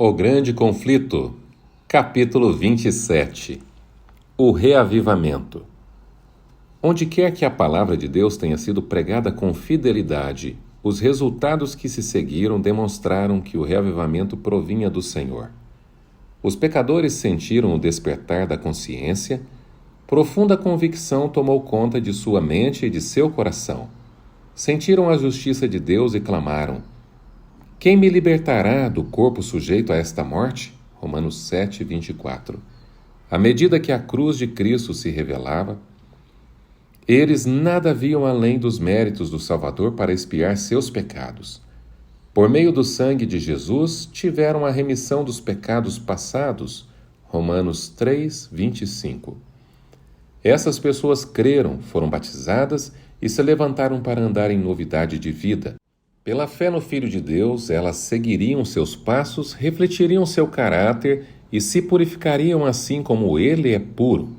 O Grande Conflito, capítulo 27. O reavivamento. Onde quer que a palavra de Deus tenha sido pregada com fidelidade, os resultados que se seguiram demonstraram que o reavivamento provinha do Senhor. Os pecadores sentiram o despertar da consciência, profunda convicção tomou conta de sua mente e de seu coração. Sentiram a justiça de Deus e clamaram: quem me libertará do corpo sujeito a esta morte? Romanos 7, 24. À medida que a cruz de Cristo se revelava, eles nada viam além dos méritos do Salvador para expiar seus pecados. Por meio do sangue de Jesus, tiveram a remissão dos pecados passados. Romanos 3, 25. Essas pessoas creram, foram batizadas e se levantaram para andar em novidade de vida. Pela fé no Filho de Deus, elas seguiriam seus passos, refletiriam seu caráter e se purificariam assim como ele é puro.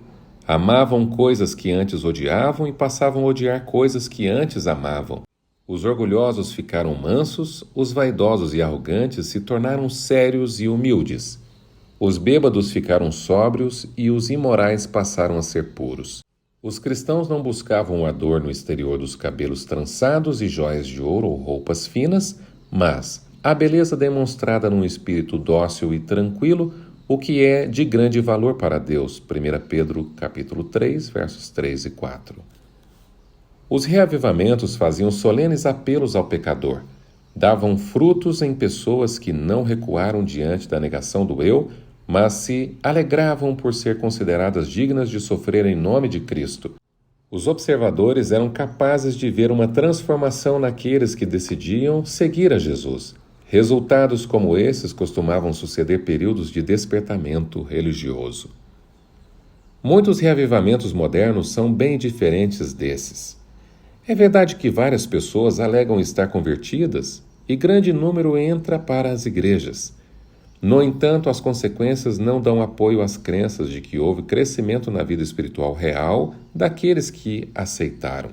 Amavam coisas que antes odiavam e passavam a odiar coisas que antes amavam. Os orgulhosos ficaram mansos, os vaidosos e arrogantes se tornaram sérios e humildes. Os bêbados ficaram sóbrios e os imorais passaram a ser puros. Os cristãos não buscavam o adorno exterior dos cabelos trançados e jóias de ouro ou roupas finas, mas a beleza demonstrada num espírito dócil e tranquilo, o que é de grande valor para Deus. 1 Pedro capítulo 3, versos 3 e 4. Os reavivamentos faziam solenes apelos ao pecador, davam frutos em pessoas que não recuaram diante da negação do eu, mas se alegravam por ser consideradas dignas de sofrer em nome de Cristo. Os observadores eram capazes de ver uma transformação naqueles que decidiam seguir a Jesus. Resultados como esses costumavam suceder períodos de despertamento religioso. Muitos reavivamentos modernos são bem diferentes desses. É verdade que várias pessoas alegam estar convertidas e grande número entra para as igrejas. No entanto, as consequências não dão apoio às crenças de que houve crescimento na vida espiritual real daqueles que aceitaram.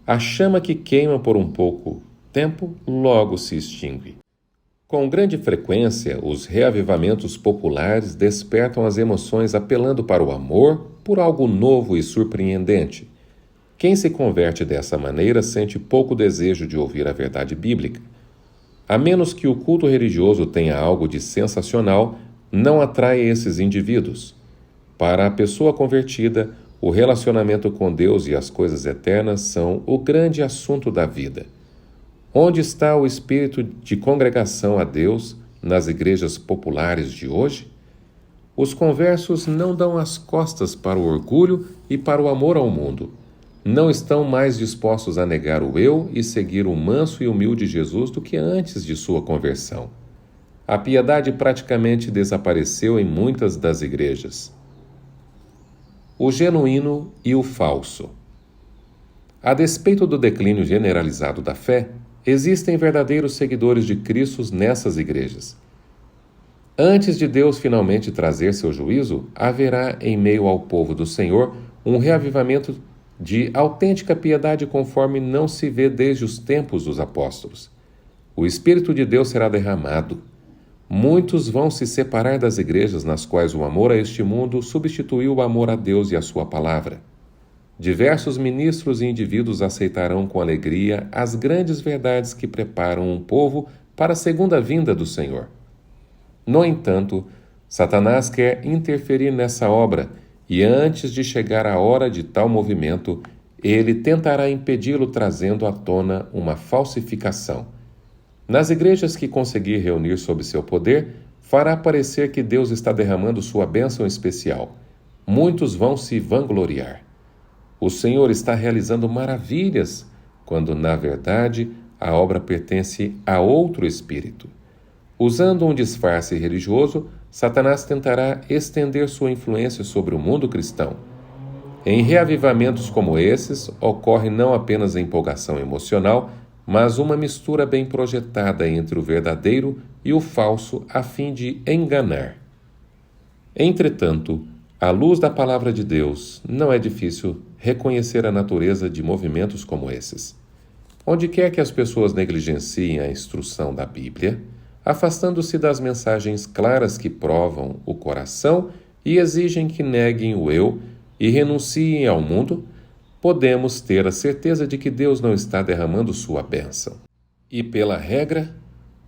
A chama que queima por um pouco tempo logo se extingue. Com grande frequência, os reavivamentos populares despertam as emoções apelando para o amor por algo novo e surpreendente. Quem se converte dessa maneira sente pouco desejo de ouvir a verdade bíblica. A menos que o culto religioso tenha algo de sensacional, não atrai esses indivíduos. Para a pessoa convertida, o relacionamento com Deus e as coisas eternas são o grande assunto da vida. Onde está o espírito de congregação a Deus nas igrejas populares de hoje? Os conversos não dão as costas para o orgulho e para o amor ao mundo. Não estão mais dispostos a negar o eu e seguir o manso e humilde Jesus do que antes de sua conversão. A piedade praticamente desapareceu em muitas das igrejas. O genuíno e o falso. A despeito do declínio generalizado da fé, existem verdadeiros seguidores de Cristo nessas igrejas. Antes de Deus finalmente trazer seu juízo, haverá em meio ao povo do Senhor um reavivamento de autêntica piedade conforme não se vê desde os tempos dos apóstolos. O Espírito de Deus será derramado. Muitos vão se separar das igrejas nas quais o amor a este mundo substituiu o amor a Deus e a sua palavra. Diversos ministros e indivíduos aceitarão com alegria as grandes verdades que preparam um povo para a segunda vinda do Senhor. No entanto, Satanás quer interferir nessa obra e antes de chegar a hora de tal movimento, ele tentará impedi-lo trazendo à tona uma falsificação. Nas igrejas que conseguir reunir sob seu poder, fará parecer que Deus está derramando sua bênção especial. Muitos vão se vangloriar. O Senhor está realizando maravilhas, quando, na verdade, a obra pertence a outro espírito. Usando um disfarce religioso, Satanás tentará estender sua influência sobre o mundo cristão. Em reavivamentos como esses, ocorre não apenas a empolgação emocional, mas uma mistura bem projetada entre o verdadeiro e o falso a fim de enganar. Entretanto, à luz da palavra de Deus, não é difícil reconhecer a natureza de movimentos como esses. Onde quer que as pessoas negligenciem a instrução da Bíblia, afastando-se das mensagens claras que provam o coração e exigem que neguem o eu e renunciem ao mundo, podemos ter a certeza de que Deus não está derramando sua bênção. E pela regra,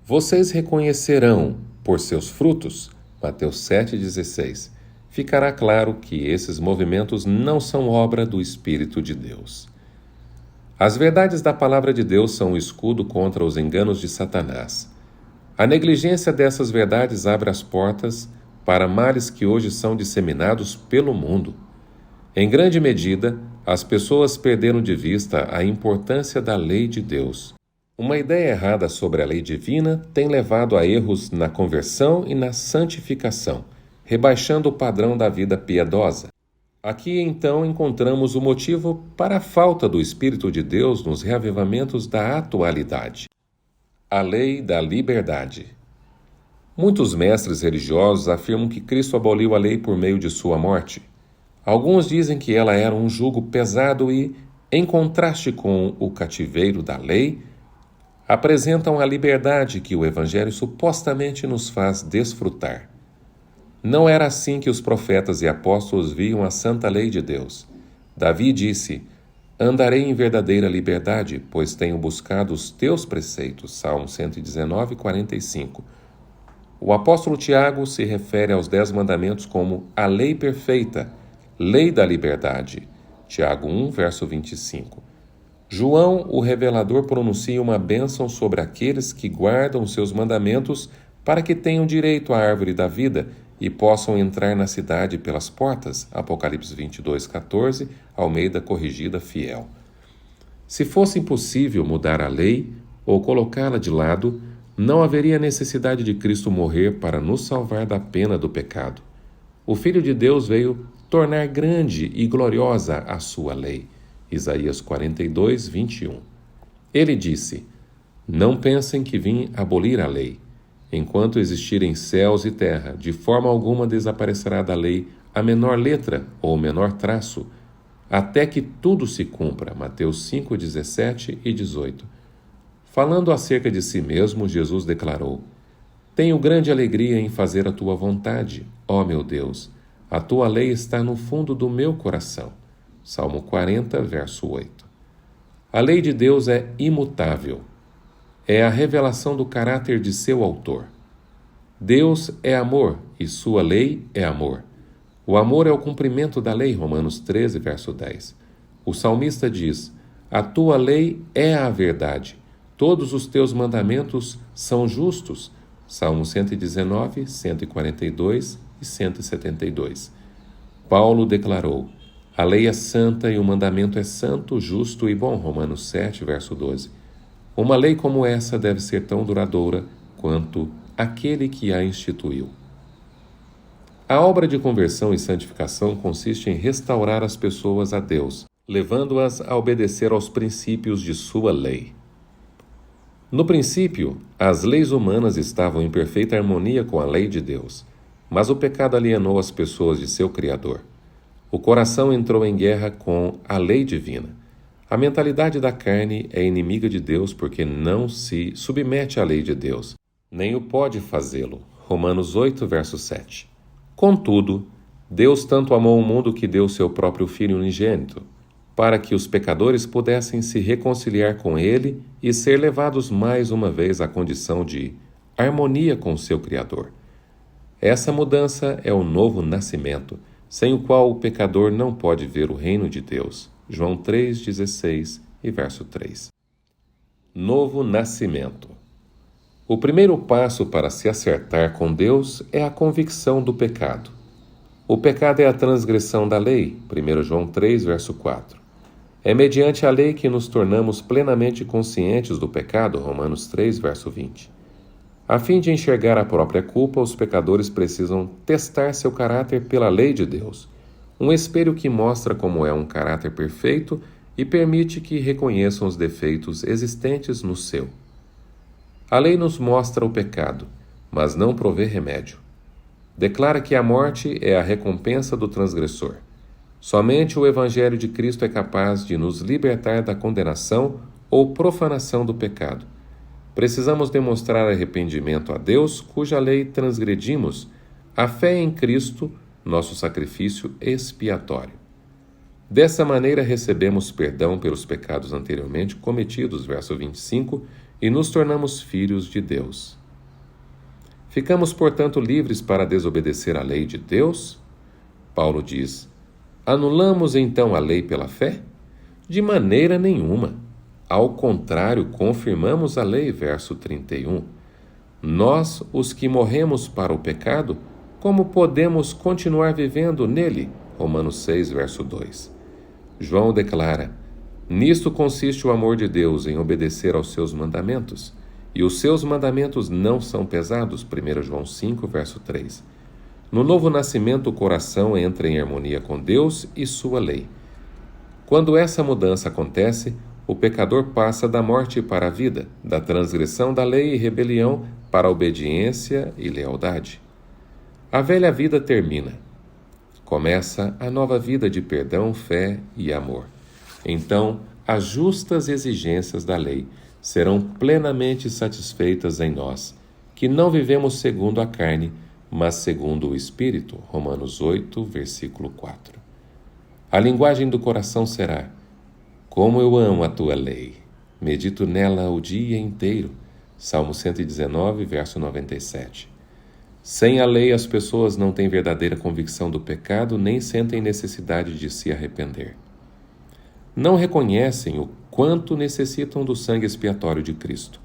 vocês reconhecerão por seus frutos, Mateus 7,16, ficará claro que esses movimentos não são obra do Espírito de Deus. As verdades da palavra de Deus são um escudo contra os enganos de Satanás. A negligência dessas verdades abre as portas para males que hoje são disseminados pelo mundo. Em grande medida, as pessoas perderam de vista a importância da lei de Deus. Uma ideia errada sobre a lei divina tem levado a erros na conversão e na santificação, rebaixando o padrão da vida piedosa. Aqui, então, encontramos o motivo para a falta do Espírito de Deus nos reavivamentos da atualidade. A lei da liberdade. Muitos mestres religiosos afirmam que Cristo aboliu a lei por meio de sua morte. Alguns dizem que ela era um jugo pesado e, em contraste com o cativeiro da lei, apresentam a liberdade que o Evangelho supostamente nos faz desfrutar. Não era assim que os profetas e apóstolos viam a santa lei de Deus. Davi disse: "Andarei em verdadeira liberdade, pois tenho buscado os teus preceitos." Salmo 119, 45. O apóstolo Tiago se refere aos 10 mandamentos como a lei perfeita, lei da liberdade. Tiago 1, verso 25. João, o revelador, pronuncia uma bênção sobre aqueles que guardam seus mandamentos para que tenham direito à árvore da vida e possam entrar na cidade pelas portas. Apocalipse 22, 14, Almeida Corrigida Fiel. Se fosse impossível mudar a lei ou colocá-la de lado, não haveria necessidade de Cristo morrer para nos salvar da pena do pecado. O Filho de Deus veio tornar grande e gloriosa a sua lei. Isaías 42, 21. Ele disse: "Não pensem que vim abolir a lei. Enquanto existirem céus e terra, de forma alguma desaparecerá da lei a menor letra ou o menor traço, até que tudo se cumpra." Mateus 5, 17 e 18. Falando acerca de si mesmo, Jesus declarou: "Tenho grande alegria em fazer a tua vontade, ó meu Deus. A tua lei está no fundo do meu coração." Salmo 40, verso 8. A lei de Deus é imutável. É a revelação do caráter de seu autor. Deus é amor e sua lei é amor. O amor é o cumprimento da lei, Romanos 13, verso 10. O salmista diz: "A tua lei é a verdade. Todos os teus mandamentos são justos." Salmo 119, 142 e 172. Paulo declarou: "A lei é santa e o mandamento é santo, justo e bom." Romanos 7, verso 12. Uma lei como essa deve ser tão duradoura quanto aquele que a instituiu. A obra de conversão e santificação consiste em restaurar as pessoas a Deus, levando-as a obedecer aos princípios de sua lei. No princípio, as leis humanas estavam em perfeita harmonia com a lei de Deus, mas o pecado alienou as pessoas de seu Criador. O coração entrou em guerra com a lei divina. A mentalidade da carne é inimiga de Deus porque não se submete à lei de Deus, nem o pode fazê-lo. Romanos 8, verso 7. Contudo, Deus tanto amou o mundo que deu seu próprio Filho unigênito, para que os pecadores pudessem se reconciliar com Ele e ser levados mais uma vez à condição de harmonia com seu Criador. Essa mudança é o novo nascimento, sem o qual o pecador não pode ver o reino de Deus. João 3,16 e verso 3. Novo nascimento. O primeiro passo para se acertar com Deus é a convicção do pecado. O pecado é a transgressão da lei. 1 João 3, verso 4. É mediante a lei que nos tornamos plenamente conscientes do pecado. Romanos 3, verso 20. A fim de enxergar a própria culpa, os pecadores precisam testar seu caráter pela lei de Deus, um espelho que mostra como é um caráter perfeito e permite que reconheçam os defeitos existentes no seu. A lei nos mostra o pecado, mas não provê remédio. Declara que a morte é a recompensa do transgressor. Somente o Evangelho de Cristo é capaz de nos libertar da condenação ou profanação do pecado. Precisamos demonstrar arrependimento a Deus, cuja lei transgredimos, a fé em Cristo, nosso sacrifício expiatório. Dessa maneira recebemos perdão pelos pecados anteriormente cometidos, verso 25, e nos tornamos filhos de Deus. Ficamos, portanto, livres para desobedecer à lei de Deus? Paulo diz: anulamos então a lei pela fé? De maneira nenhuma. Ao contrário, confirmamos a lei, verso 31. Nós, os que morremos para o pecado, como podemos continuar vivendo nele? Romanos 6, verso 2. João declara: nisto consiste o amor de Deus, em obedecer aos seus mandamentos. E os seus mandamentos não são pesados, 1 João 5, verso 3. No novo nascimento, o coração entra em harmonia com Deus e sua lei. Quando essa mudança acontece, o pecador passa da morte para a vida, da transgressão da lei e rebelião para a obediência e lealdade. A velha vida termina. Começa a nova vida de perdão, fé e amor. Então, as justas exigências da lei serão plenamente satisfeitas em nós, que não vivemos segundo a carne, mas segundo o Espírito. Romanos 8, versículo 4. A linguagem do coração será: como eu amo a tua lei, medito nela o dia inteiro. Salmo 119, verso 97. Sem a lei, as pessoas não têm verdadeira convicção do pecado, nem sentem necessidade de se arrepender. Não reconhecem o quanto necessitam do sangue expiatório de Cristo.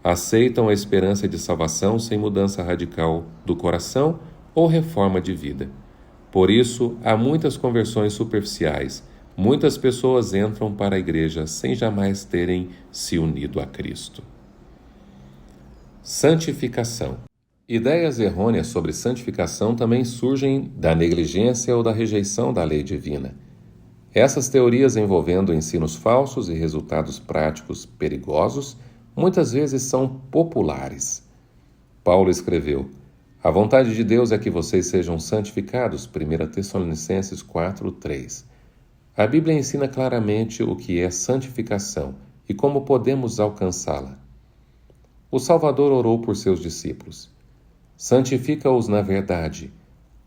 Aceitam a esperança de salvação sem mudança radical do coração ou reforma de vida. Por isso, há muitas conversões superficiais. Muitas pessoas entram para a igreja sem jamais terem se unido a Cristo. Santificação. Ideias errôneas sobre santificação também surgem da negligência ou da rejeição da lei divina. Essas teorias envolvendo ensinos falsos e resultados práticos perigosos muitas vezes são populares. Paulo escreveu: a vontade de Deus é que vocês sejam santificados, 1 Tessalonicenses 4, 3. A Bíblia ensina claramente o que é santificação e como podemos alcançá-la. O Salvador orou por seus discípulos: santifica-os na verdade.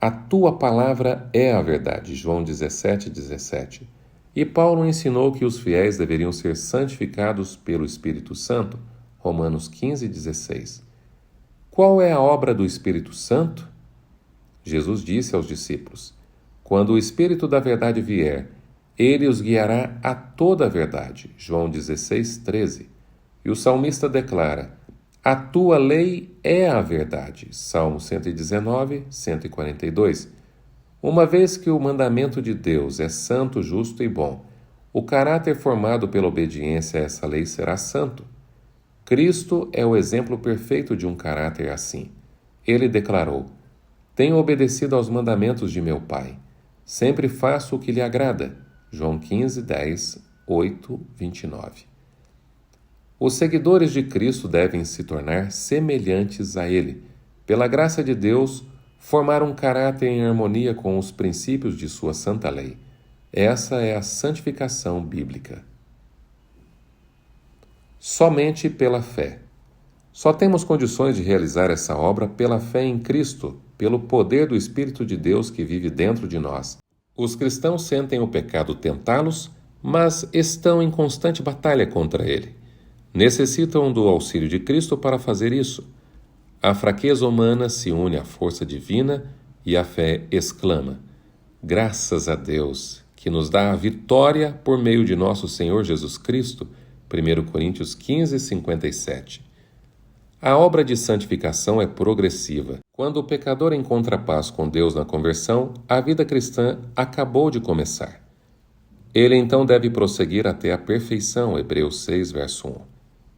A tua palavra é a verdade. João 17, 17. E Paulo ensinou que os fiéis deveriam ser santificados pelo Espírito Santo. Romanos 15, 16. Qual é a obra do Espírito Santo? Jesus disse aos discípulos: quando o Espírito da verdade vier, ele os guiará a toda a verdade. João 16, 13. E o salmista declara: a tua lei é a verdade. Salmo 119, 142. Uma vez que o mandamento de Deus é santo, justo e bom, o caráter formado pela obediência a essa lei será santo. Cristo é o exemplo perfeito de um caráter assim. Ele declarou: tenho obedecido aos mandamentos de meu Pai. Sempre faço o que lhe agrada. João 15, 10, 8, 29. Os seguidores de Cristo devem se tornar semelhantes a Ele. Pela graça de Deus, formar um caráter em harmonia com os princípios de sua santa lei. Essa é a santificação bíblica. Somente pela fé. Só temos condições de realizar essa obra pela fé em Cristo, pelo poder do Espírito de Deus que vive dentro de nós. Os cristãos sentem o pecado tentá-los, mas estão em constante batalha contra ele. Necessitam do auxílio de Cristo para fazer isso. A fraqueza humana se une à força divina e a fé exclama: graças a Deus, que nos dá a vitória por meio de nosso Senhor Jesus Cristo. 1 Coríntios 15, 57. A obra de santificação é progressiva. Quando o pecador encontra paz com Deus na conversão, a vida cristã acabou de começar. Ele então deve prosseguir até a perfeição. Hebreus 6, verso 1.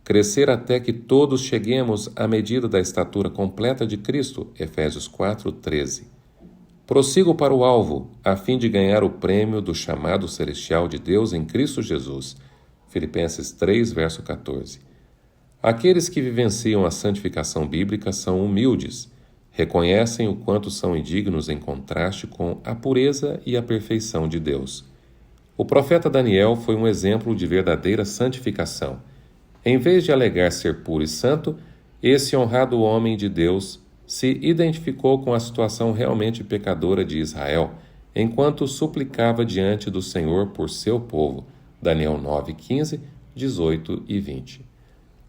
Crescer até que todos cheguemos à medida da estatura completa de Cristo. Efésios 4, 13. Prossigo para o alvo, a fim de ganhar o prêmio do chamado celestial de Deus em Cristo Jesus. Filipenses 3, verso 14. Aqueles que vivenciam a santificação bíblica são humildes, reconhecem o quanto são indignos em contraste com a pureza e a perfeição de Deus. O profeta Daniel foi um exemplo de verdadeira santificação. Em vez de alegar ser puro e santo, esse honrado homem de Deus se identificou com a situação realmente pecadora de Israel, enquanto suplicava diante do Senhor por seu povo. Daniel 9, 15, 18 e 20.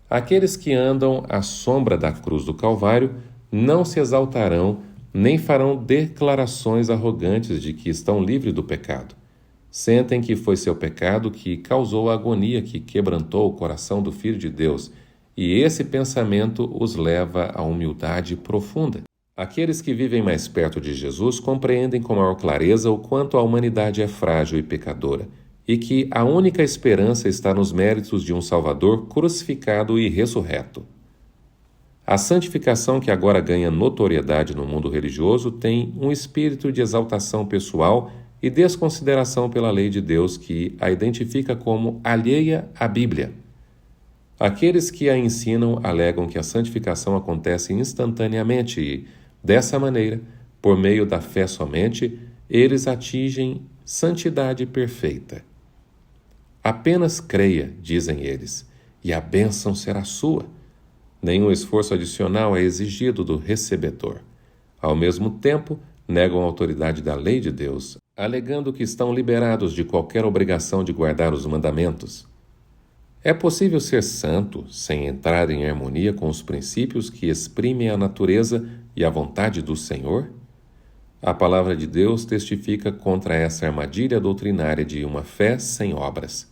Aqueles que andam à sombra da cruz do Calvário não se exaltarão nem farão declarações arrogantes de que estão livres do pecado. Sentem que foi seu pecado que causou a agonia que quebrantou o coração do Filho de Deus, e esse pensamento os leva à humildade profunda. Aqueles que vivem mais perto de Jesus compreendem com maior clareza o quanto a humanidade é frágil e pecadora, e que a única esperança está nos méritos de um Salvador crucificado e ressurreto. A santificação que agora ganha notoriedade no mundo religioso tem um espírito de exaltação pessoal e desconsideração pela lei de Deus que a identifica como alheia à Bíblia. Aqueles que a ensinam alegam que a santificação acontece instantaneamente e, dessa maneira, por meio da fé somente, eles atingem santidade perfeita. Apenas creia, dizem eles, e a bênção será sua. Nenhum esforço adicional é exigido do recebedor. Ao mesmo tempo, negam a autoridade da lei de Deus, alegando que estão liberados de qualquer obrigação de guardar os mandamentos. É possível ser santo sem entrar em harmonia com os princípios que exprimem a natureza e a vontade do Senhor? A palavra de Deus testifica contra essa armadilha doutrinária de uma fé sem obras.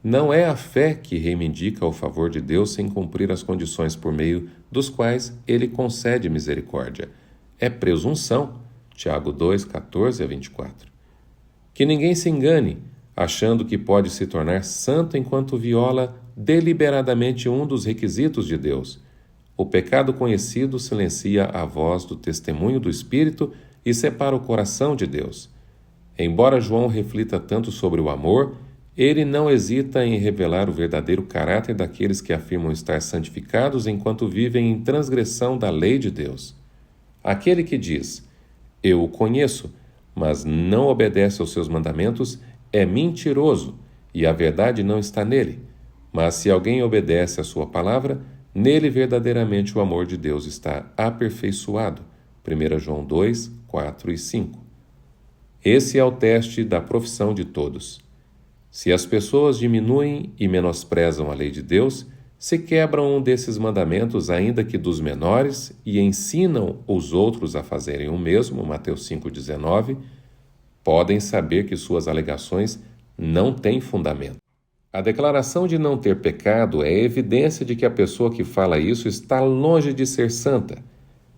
Não é a fé que reivindica o favor de Deus sem cumprir as condições por meio dos quais ele concede misericórdia. É presunção. Tiago 2, 14 a 24. Que ninguém se engane, achando que pode se tornar santo enquanto viola deliberadamente um dos requisitos de Deus. O pecado conhecido silencia a voz do testemunho do Espírito e separa o coração de Deus. Embora João reflita tanto sobre o amor, ele não hesita em revelar o verdadeiro caráter daqueles que afirmam estar santificados enquanto vivem em transgressão da lei de Deus. Aquele que diz, eu o conheço, mas não obedece aos seus mandamentos, é mentiroso, e a verdade não está nele. Mas se alguém obedece à sua palavra, nele verdadeiramente o amor de Deus está aperfeiçoado. 1 João 2, 4 e 5. Esse é o teste da profissão de todos. Se as pessoas diminuem e menosprezam a lei de Deus, se quebram um desses mandamentos, ainda que dos menores, e ensinam os outros a fazerem o mesmo, Mateus 5,19, podem saber que suas alegações não têm fundamento. A declaração de não ter pecado é evidência de que a pessoa que fala isso está longe de ser santa.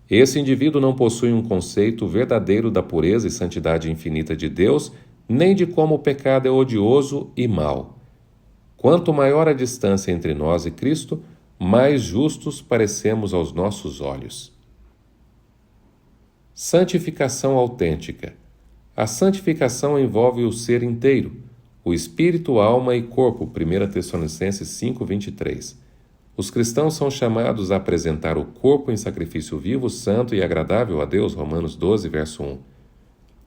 Esse indivíduo não possui um conceito verdadeiro da pureza e santidade infinita de Deus, nem de como o pecado é odioso e mau. Quanto maior a distância entre nós e Cristo, mais justos parecemos aos nossos olhos. Santificação autêntica. A santificação envolve o ser inteiro, o espírito, alma e corpo, 1 Tessalonicenses 5:23. Os cristãos são chamados a apresentar o corpo em sacrifício vivo, santo e agradável a Deus, Romanos 12, verso 1.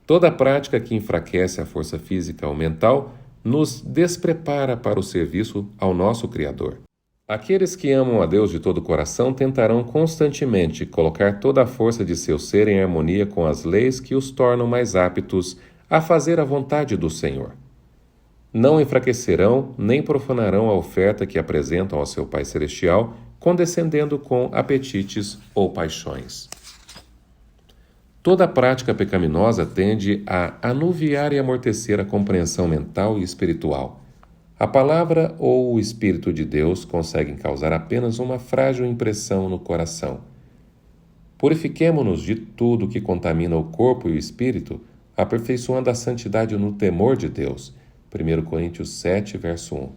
Toda prática que enfraquece a força física ou mental nos desprepara para o serviço ao nosso Criador. Aqueles que amam a Deus de todo o coração tentarão constantemente colocar toda a força de seu ser em harmonia com as leis que os tornam mais aptos a fazer a vontade do Senhor. Não enfraquecerão nem profanarão a oferta que apresentam ao seu Pai Celestial, condescendendo com apetites ou paixões. Toda prática pecaminosa tende a anuviar e amortecer a compreensão mental e espiritual. A palavra ou o Espírito de Deus conseguem causar apenas uma frágil impressão no coração. Purifiquemo-nos de tudo que contamina o corpo e o espírito, aperfeiçoando a santidade no temor de Deus. 1 Coríntios 7, verso 1.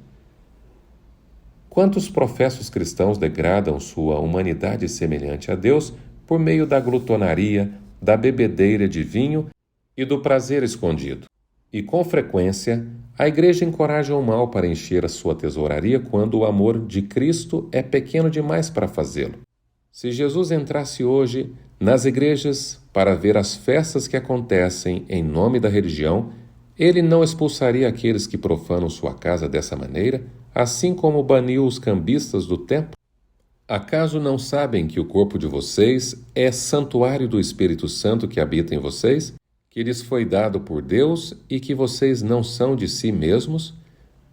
Quantos professos cristãos degradam sua humanidade semelhante a Deus por meio da glutonaria, da bebedeira de vinho e do prazer escondido? E, com frequência, a Igreja encoraja o mal para encher a sua tesouraria quando o amor de Cristo é pequeno demais para fazê-lo. Se Jesus entrasse hoje nas igrejas para ver as festas que acontecem em nome da religião, Ele não expulsaria aqueles que profanam sua casa dessa maneira, assim como baniu os cambistas do templo? Acaso não sabem que o corpo de vocês é santuário do Espírito Santo que habita em vocês, que lhes foi dado por Deus e que vocês não são de si mesmos?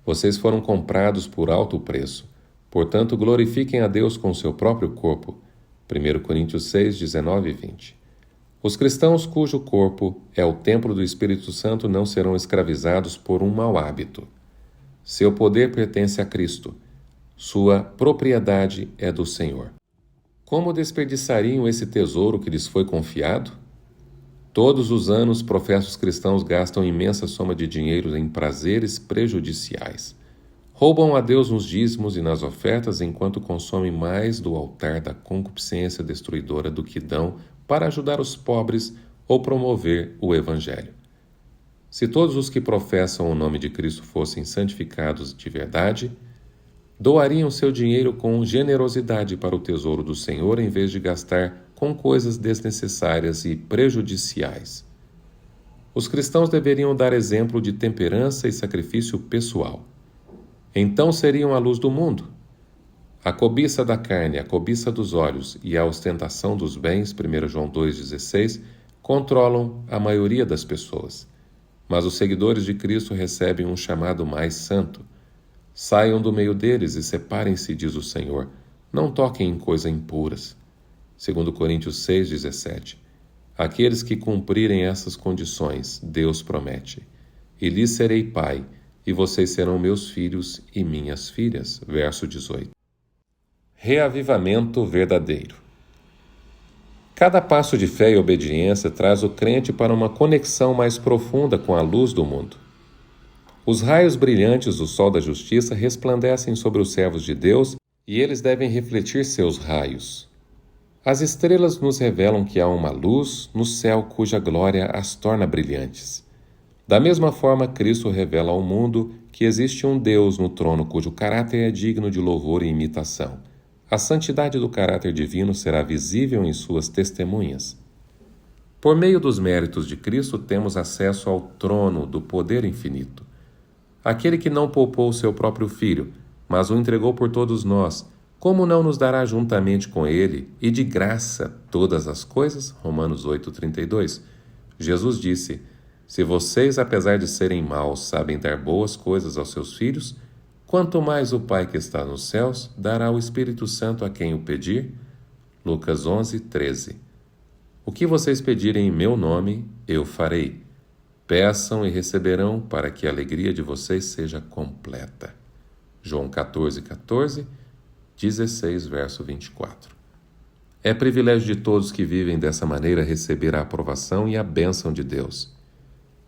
Vocês foram comprados por alto preço. Portanto, glorifiquem a Deus com o seu próprio corpo. 1 Coríntios 6, 19 e 20. Os cristãos cujo corpo é o templo do Espírito Santo não serão escravizados por um mau hábito. Seu poder pertence a Cristo. Sua propriedade é do Senhor. Como desperdiçariam esse tesouro que lhes foi confiado? Todos os anos, professos cristãos gastam imensa soma de dinheiro em prazeres prejudiciais. Roubam a Deus nos dízimos e nas ofertas enquanto consomem mais do altar da concupiscência destruidora do que dão para ajudar os pobres ou promover o Evangelho. Se todos os que professam o nome de Cristo fossem santificados de verdade, doariam seu dinheiro com generosidade para o tesouro do Senhor em vez de gastar com coisas desnecessárias e prejudiciais. Os cristãos deveriam dar exemplo de temperança e sacrifício pessoal. Então seriam a luz do mundo. A cobiça da carne, a cobiça dos olhos e a ostentação dos bens, 1 João 2,16, controlam a maioria das pessoas. Mas os seguidores de Cristo recebem um chamado mais santo. Saiam do meio deles e separem-se, diz o Senhor. Não toquem em coisas impuras. 2 Coríntios 6, 17. Aqueles que cumprirem essas condições, Deus promete. E lhes serei pai, e vocês serão meus filhos e minhas filhas. Verso 18. Reavivamento verdadeiro. Cada passo de fé e obediência traz o crente para uma conexão mais profunda com a luz do mundo. Os raios brilhantes do sol da justiça resplandecem sobre os servos de Deus e eles devem refletir seus raios. As estrelas nos revelam que há uma luz no céu cuja glória as torna brilhantes. Da mesma forma, Cristo revela ao mundo que existe um Deus no trono cujo caráter é digno de louvor e imitação. A santidade do caráter divino será visível em suas testemunhas. Por meio dos méritos de Cristo, temos acesso ao trono do poder infinito. Aquele que não poupou seu próprio Filho, mas o entregou por todos nós, como não nos dará juntamente com ele e de graça todas as coisas? Romanos 8,32. Jesus disse: se vocês, apesar de serem maus, sabem dar boas coisas aos seus filhos, quanto mais o Pai que está nos céus dará o Espírito Santo a quem o pedir? Lucas 11:13. O que vocês pedirem em meu nome, eu farei. Peçam e receberão para que a alegria de vocês seja completa. João 14:14, 16, verso 24. É privilégio de todos que vivem dessa maneira receber a aprovação e a bênção de Deus.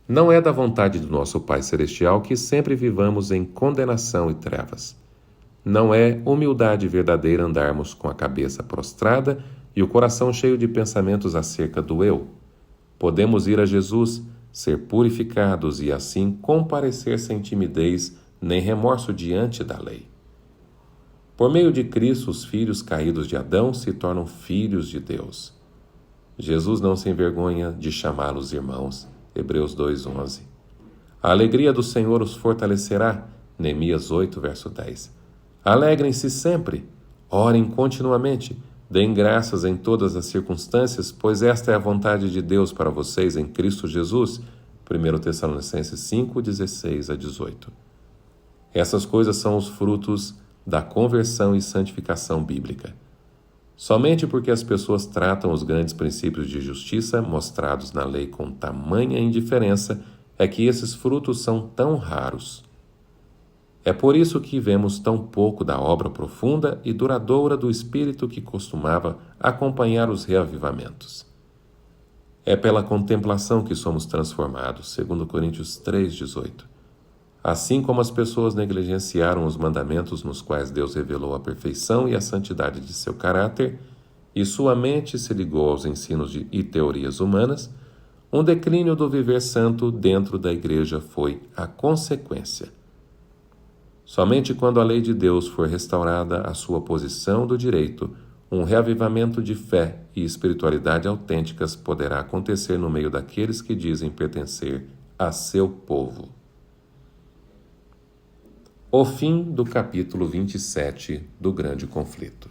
Não é da vontade do nosso Pai Celestial que sempre vivamos em condenação e trevas. Não é humildade verdadeira andarmos com a cabeça prostrada e o coração cheio de pensamentos acerca do eu. Podemos ir a Jesus, ser purificados e assim comparecer sem timidez nem remorso diante da lei. Por meio de Cristo, os filhos caídos de Adão se tornam filhos de Deus. Jesus não se envergonha de chamá-los irmãos. Hebreus 2:11. A alegria do Senhor os fortalecerá. Neemias 8, verso 10. Alegrem-se sempre, orem continuamente, deem graças em todas as circunstâncias, pois esta é a vontade de Deus para vocês em Cristo Jesus. 1 Tessalonicenses 5, 16 a 18. Essas coisas são os frutos da conversão e santificação bíblica. Somente porque as pessoas tratam os grandes princípios de justiça mostrados na lei com tamanha indiferença é que esses frutos são tão raros. É por isso que vemos tão pouco da obra profunda e duradoura do Espírito que costumava acompanhar os reavivamentos. É pela contemplação que somos transformados, 2 Coríntios 3:18. Assim como as pessoas negligenciaram os mandamentos nos quais Deus revelou a perfeição e a santidade de seu caráter, e sua mente se ligou aos ensinos e teorias humanas, um declínio do viver santo dentro da igreja foi a consequência. Somente quando a lei de Deus for restaurada à sua posição do direito, um reavivamento de fé e espiritualidade autênticas poderá acontecer no meio daqueles que dizem pertencer a seu povo. O fim do capítulo 27 do Grande Conflito.